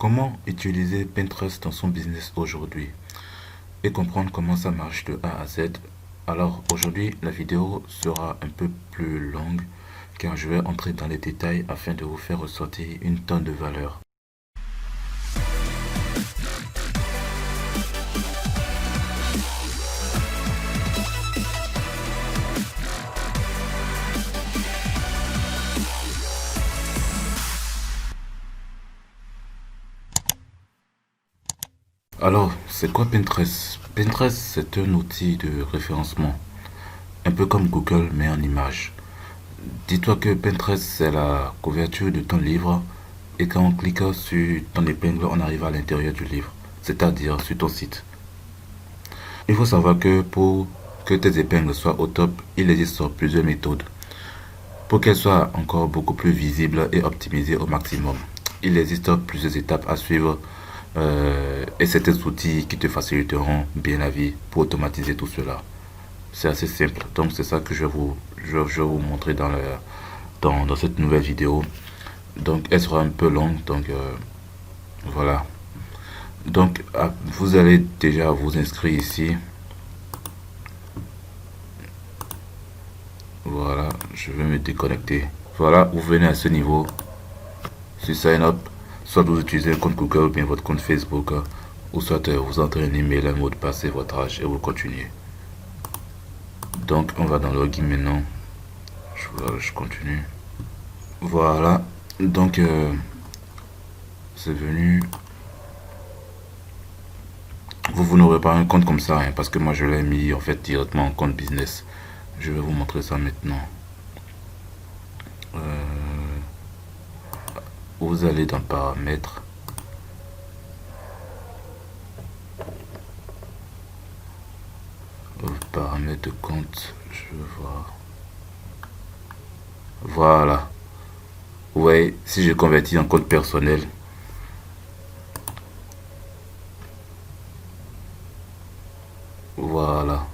Comment utiliser Pinterest dans son business aujourd'hui et comprendre comment ça marche de A à Z. Alors aujourd'hui, la vidéo sera un peu plus longue car je vais entrer dans les détails afin de vous faire ressortir une tonne de valeur. Alors, c'est quoi Pinterest? Pinterest, c'est un outil de référencement, un peu comme Google mais en image. Dis-toi que Pinterest, c'est la couverture de ton livre et quand on clique sur ton épingle, on arrive à l'intérieur du livre, c'est-à-dire sur ton site. Il faut savoir que pour que tes épingles soient au top, il existe plusieurs méthodes. Pour qu'elles soient encore beaucoup plus visibles et optimisées au maximum, il existe plusieurs étapes à suivre et certains outils qui te faciliteront bien la vie pour automatiser tout cela. C'est assez simple. Donc c'est ça que je vais vous montrer dans cette nouvelle vidéo. Donc elle sera un peu longue. Donc voilà. Donc vous allez déjà vous inscrire ici. Voilà, je vais me déconnecter. Voilà, vous venez à ce niveau. Sur Sign Up, soit vous utilisez un compte Google ou bien votre compte Facebook, ou soit vous entrez un email, un mot de passe et votre âge et vous continuez. Donc on va dans Login maintenant. Je continue. Voilà, donc c'est venu. Vous n'aurez pas un compte comme ça, hein, parce que moi je l'ai mis en fait directement en compte business. Je vais vous montrer ça maintenant. Vous allez dans paramètres. Paramètres de compte, je vais voir. Voilà. Ouais, si je convertis en compte personnel. Voilà.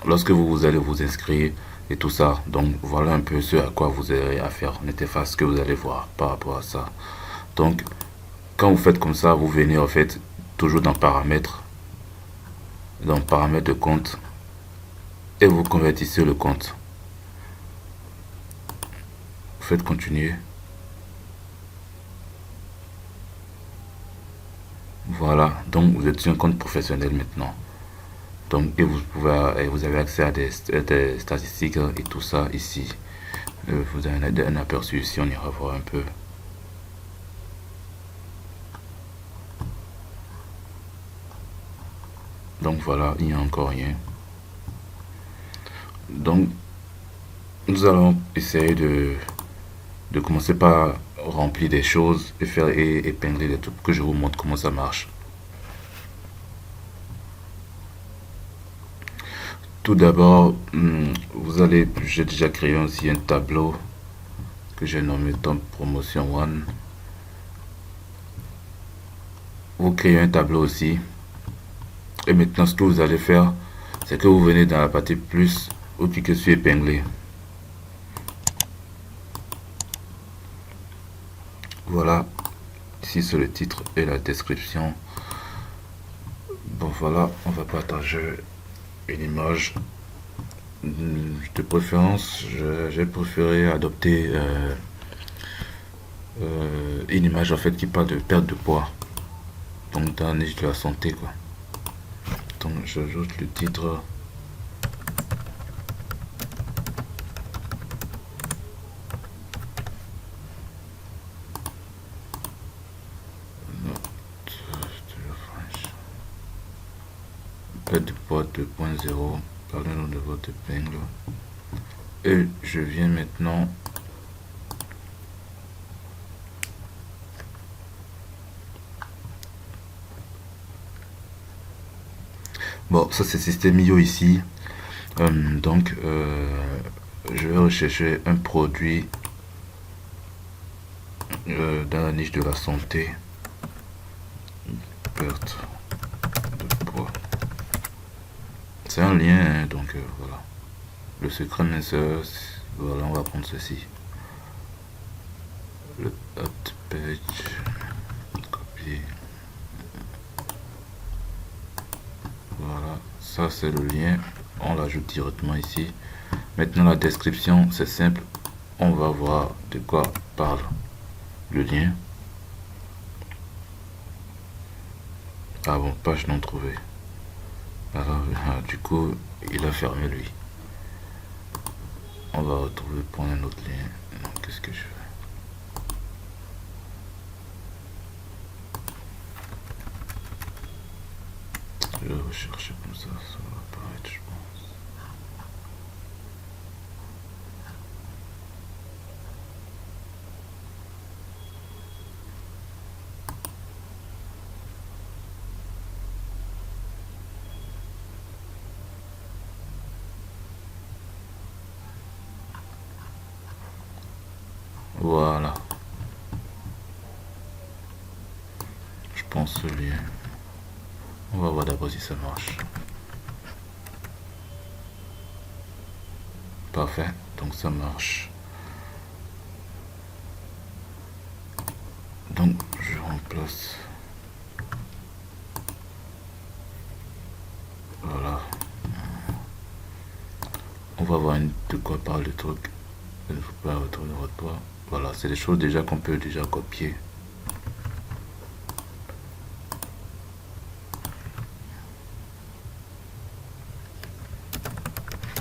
Lorsque vous allez vous inscrire et tout ça, donc voilà un peu ce à quoi vous aurez à faire, l'interface que vous allez voir par rapport à ça. Donc, quand vous faites comme ça, vous venez en fait toujours dans paramètres de compte, et vous convertissez le compte. Vous faites continuer. Voilà, donc vous êtes sur un compte professionnel maintenant. Donc, vous avez accès à des statistiques et tout ça ici. Vous avez un aperçu ici, on ira voir un peu. Donc voilà, il n'y a encore rien. Donc, nous allons essayer de commencer par remplir des choses et faire et épingler des trucs que je vous montre comment ça marche. Tout d'abord, j'ai déjà créé aussi un tableau que j'ai nommé Top Promotion One. Vous créez un tableau aussi. Et maintenant, ce que vous allez faire, c'est que vous venez dans la partie plus, vous cliquez sur épingler. Voilà, ici c'est le titre et la description. Bon voilà, on va partager une image. De préférence, j'ai préféré adopter une image en fait qui parle de perte de poids. Donc dans la niche de la santé quoi. Donc j'ajoute le titre. Perte de poids 2.0. Parlez-nous de votre épingle. Et je viens maintenant bon ça c'est système IO ici. Donc je vais rechercher un produit dans la niche de la santé. Perte de poids. C'est un lien hein, donc voilà. Le secret minceur, voilà, on va prendre ceci. Le hot page, copy. copier. Voilà, ça c'est le lien, on l'ajoute directement ici. Maintenant la description, c'est simple, on va voir de quoi parle le lien. Ah bon, page non trouvée. Alors, du coup, il a fermé lui. On va retrouver pour un autre lien. Donc, qu'est-ce que je fais? Je vais rechercher comme ça va apparaître, je pense. Voilà. Je pense ce lien. On va voir d'abord si ça marche. Parfait, donc ça marche. Donc je remplace. Voilà. On va voir de quoi parle le truc. Il ne faut pas retourner votre toit. Voilà, c'est des choses déjà qu'on peut déjà copier.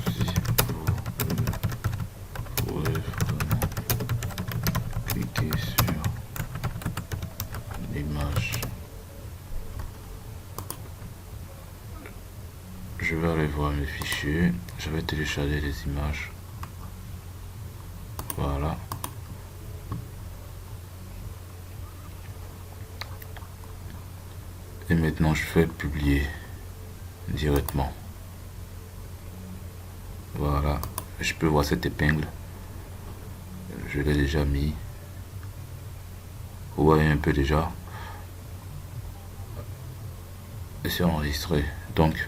Si vous voulez vraiment cliquer sur l'image, je vais aller voir mes fichiers, je vais télécharger les images. Voilà. Et maintenant je fais publier directement. Voilà, je peux voir cette épingle. Je l'ai déjà mis. Vous voyez un peu déjà. Et c'est enregistré. Donc,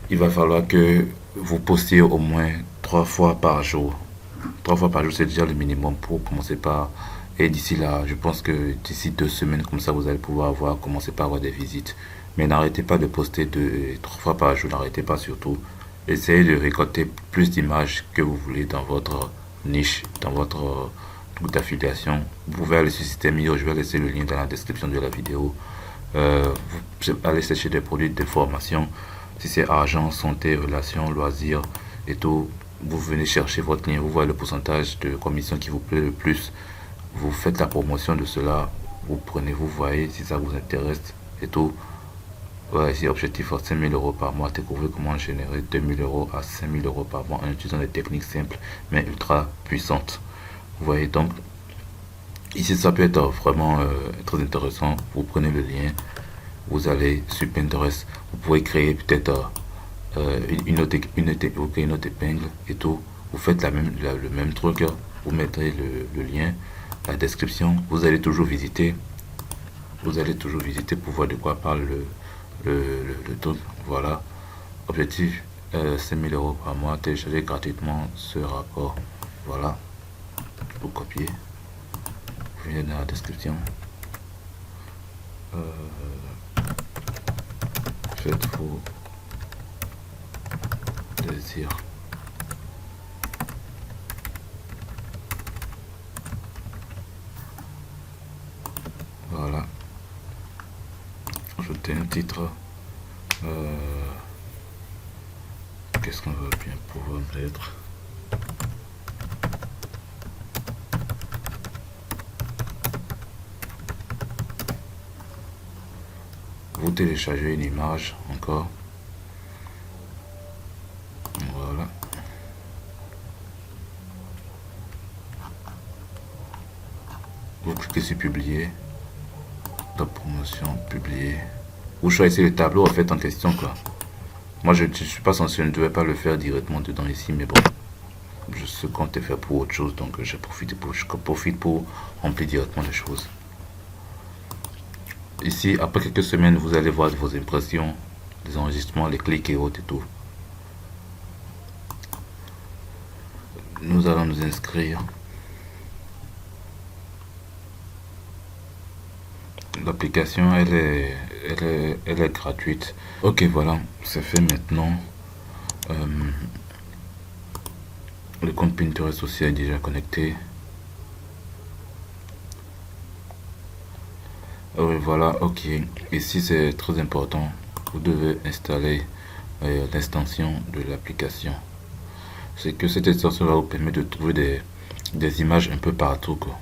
il va falloir que vous postiez au moins 3 fois par jour. 3 fois par jour, c'est déjà le minimum pour commencer par. Et d'ici là, je pense que d'ici 2 semaines, comme ça, vous allez pouvoir commencer par avoir des visites. Mais n'arrêtez pas de poster 3 fois par jour, n'arrêtez pas surtout. Essayez de récolter plus d'images que vous voulez dans votre niche, dans votre truc d'affiliation. Vous pouvez aller sur Système IO, je vais laisser le lien dans la description de la vidéo. Vous allez chercher des produits de formation. Si c'est argent, santé, relations, loisirs et tout, vous venez chercher votre lien, vous voyez le pourcentage de commission qui vous plaît le plus. Vous faites la promotion de cela, vous prenez, vous voyez si ça vous intéresse et tout. Ouais, c'est objectif à 5 000 euros par mois. Découvrez comment générer 2 000 euros à 5 000 euros par mois en utilisant des techniques simples mais ultra puissantes. Vous voyez donc, ici ça peut être vraiment très intéressant. Vous prenez le lien, vous allez sur Pinterest, vous pouvez créer peut-être une autre épingle et tout. Vous faites le même truc, vous mettrez le lien, la description. Vous allez toujours visiter pour voir de quoi parle le truc. Voilà, objectif 5 000 euros par mois. Téléchargez gratuitement ce rapport. Voilà, vous copiez, vous venez dans la description. Faites vos désirs. Voilà, ajoutez un titre. Qu'est-ce qu'on va bien pouvoir mettre? Vous téléchargez une image encore. Voilà. Vous cliquez sur publier. La promotion, publier. Vous choisissez le tableau en fait en question quoi. Moi je ne suis pas censé, je ne devais pas le faire directement dedans ici, mais bon. Je comptais faire pour autre chose, donc je profite pour remplir directement les choses. Ici, après quelques semaines, vous allez voir vos impressions, les enregistrements, les clics et autres et tout. Nous allons nous inscrire. l'application, elle est gratuite. Ok, voilà, c'est fait maintenant. Euh, le compte Pinterest aussi est déjà connecté. Oui, voilà, ok. Ici, c'est très important. Vous devez installer l'extension de l'application. C'est que cette extension va vous permettre de trouver des images un peu partout, quoi.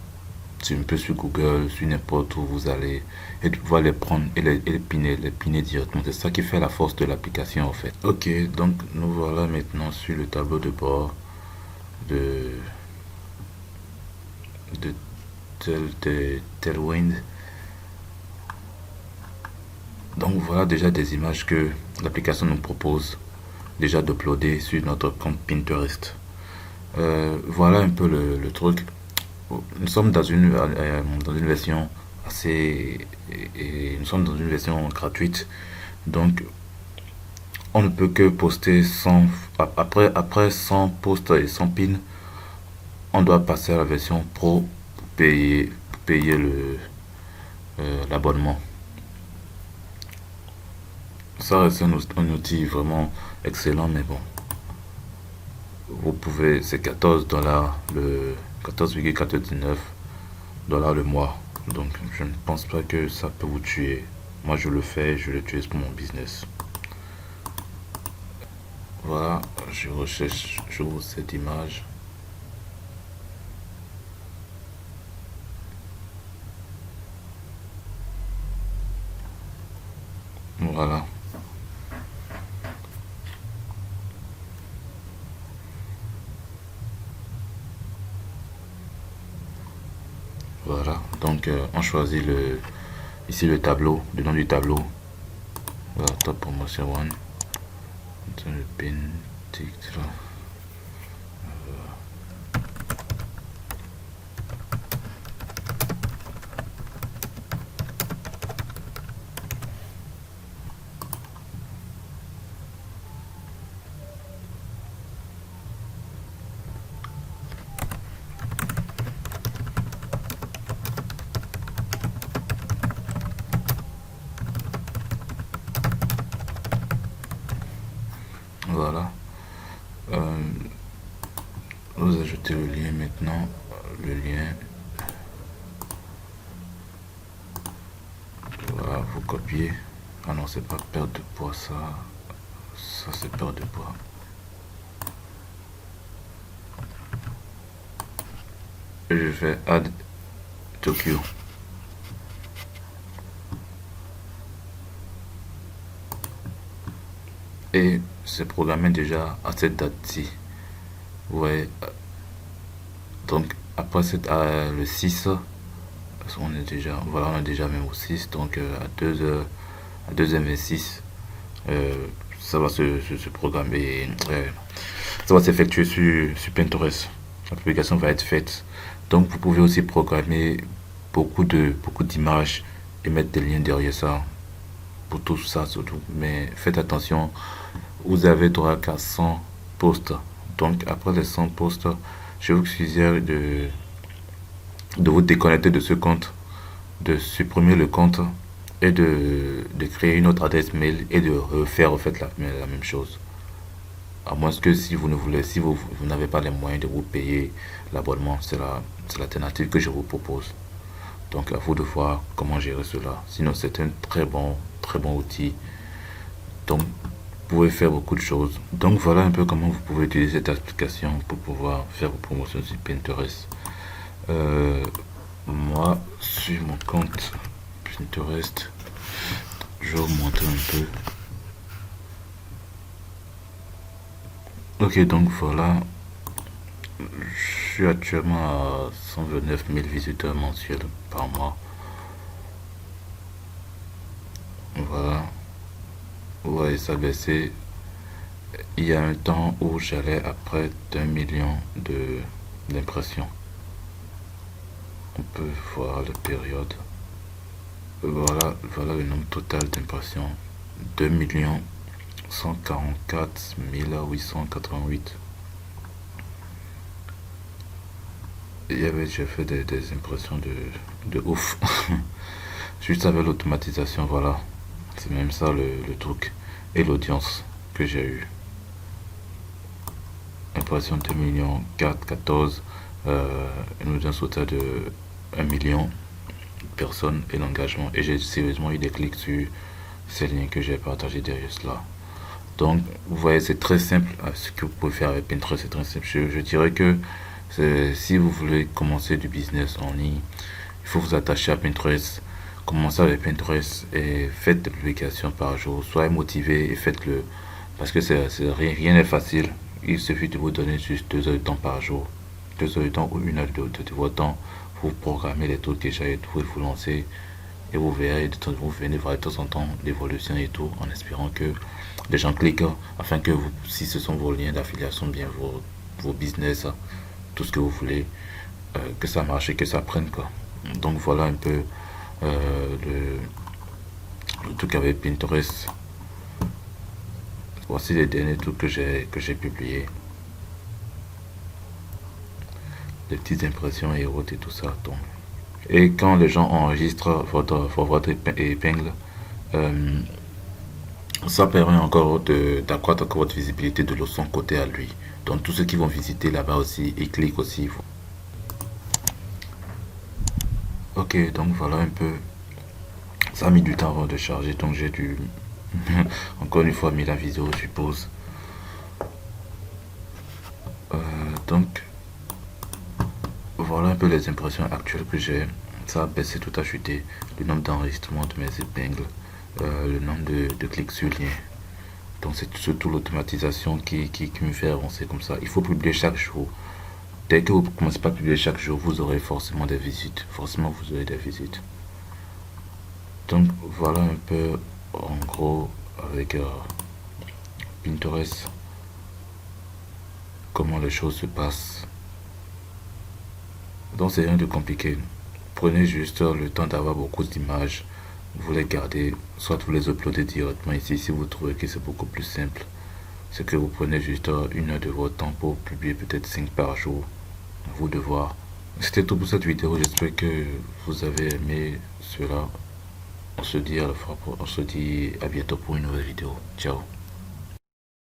C'est un peu sur Google, sur n'importe où vous allez, et de pouvoir les prendre les piner directement. C'est ça qui fait la force de l'application, en fait. Ok, donc nous voilà maintenant sur le tableau de bord de, de Tailwind. Donc voilà déjà des images que l'application nous propose déjà d'uploader sur notre compte Pinterest. Voilà un peu le truc. Nous sommes dans une version assez et nous sommes dans une version gratuite, donc on ne peut que poster sans après 100 posts et 100 pins, on doit passer à la version pro pour payer le l'abonnement. Ça reste un outil vraiment excellent, mais bon, vous pouvez, c'est 14 dollars le 14,99 $ le mois. Donc je ne pense pas que ça peut vous tuer. Moi je le fais, je l'utilise pour mon business. Voilà, je recherche, j'ouvre cette image. Voilà. Voilà. Donc on choisit ici le tableau, le nom du tableau. Voilà, top promotion one. Le pin, titre. Voilà. Euh, vous ajoutez le lien maintenant. Le lien. Voilà, vous copiez. Ah non, c'est pas perte de poids, ça. Ça, c'est perte de poids. Et je fais Add Tokyo. Et c'est programmé déjà à cette date-ci. Ouais. Donc, après le 6, on est déjà, voilà, on est déjà même au 6, donc à 2h, à 2h26, ça va se programmer, ça va s'effectuer sur Pinterest. L'application va être faite. Donc vous pouvez aussi programmer beaucoup d'images et mettre des liens derrière ça pour tout ça surtout. Mais faites attention, vous avez droit qu'à 100 posts. Donc après les 100 posts, je vous suggère de vous déconnecter de ce compte, de supprimer le compte et de créer une autre adresse mail et de refaire en fait la même chose. À moins que si vous ne voulez, si vous n'avez pas les moyens de vous payer l'abonnement, c'est l'alternative que je vous propose. Donc à vous de voir comment gérer cela. Sinon c'est un très bon outil. Donc vous pouvez faire beaucoup de choses. Donc voilà un peu comment vous pouvez utiliser cette application pour pouvoir faire vos promotions sur Pinterest. Euh, Moi, sur mon compte Pinterest, je vais vous montrer un peu. Ok, donc voilà, je suis actuellement à 129 000 visiteurs mensuels par mois. Voilà, vous voyez ça baisser. Il y a un temps où j'allais à près d'1 million d'impressions. On peut voir la période. Voilà le nombre total d'impressions. 2 144 888. J'ai fait des impressions de ouf. Juste avec l'automatisation, voilà. C'est même ça le truc. Et l'audience que j'ai eu. Impression 2 millions, 4, 14. Une audience totale de 1 million de personnes et l'engagement. Et j'ai sérieusement eu des clics sur ces liens que j'ai partagés derrière cela. Donc, vous voyez, c'est très simple. Ce que vous pouvez faire avec Pinterest, c'est très simple. Je dirais que si vous voulez commencer du business en ligne, il faut vous attacher à Pinterest. Commencez avec Pinterest et faites des publications par jour. Soyez motivé et faites-le. Parce que rien n'est facile. Il suffit de vous donner juste 2 heures de temps par jour. 2 heures de temps ou 1 heure de votre temps pour programmer les trucs déjà et tout et vous lancer. Et vous verrez, vous venez voir de temps en temps l'évolution et tout, en espérant que les gens cliquent, afin que vous, si ce sont vos liens d'affiliation, bien vos business, tout ce que vous voulez, que ça marche et que ça prenne, quoi. Donc voilà un peu le truc avec Pinterest. Voici les derniers trucs que j'ai publiés. Les petites impressions et autres et tout ça. Donc. Et quand les gens enregistrent votre épingle, euh, ça permet encore d'accroître encore votre visibilité de son côté à lui. Donc tous ceux qui vont visiter là-bas aussi, ils cliquent aussi. Ok, donc voilà un peu. Ça a mis du temps avant de charger, donc j'ai dû encore une fois mis la vidéo sur pause. Donc voilà un peu les impressions actuelles que j'ai. Ça a baissé, tout a chuté. Le nombre d'enregistrements de mes épingles, le nombre de clics sur lien. Donc c'est surtout l'automatisation qui me fait avancer comme ça. Il faut publier chaque jour. Dès que vous ne commencez pas à publier chaque jour, vous aurez forcément des visites. Forcément, vous aurez des visites. Donc voilà un peu en gros avec Pinterest comment les choses se passent. Donc c'est rien de compliqué. Prenez juste le temps d'avoir beaucoup d'images. Vous les gardez, soit vous les uploadez directement ici si vous trouvez que c'est beaucoup plus simple. C'est que vous prenez juste 1 heure de votre temps pour publier peut-être 5 par jour. À vous de voir. C'était tout pour cette vidéo. J'espère que vous avez aimé cela. On se dit à bientôt pour une nouvelle vidéo. Ciao.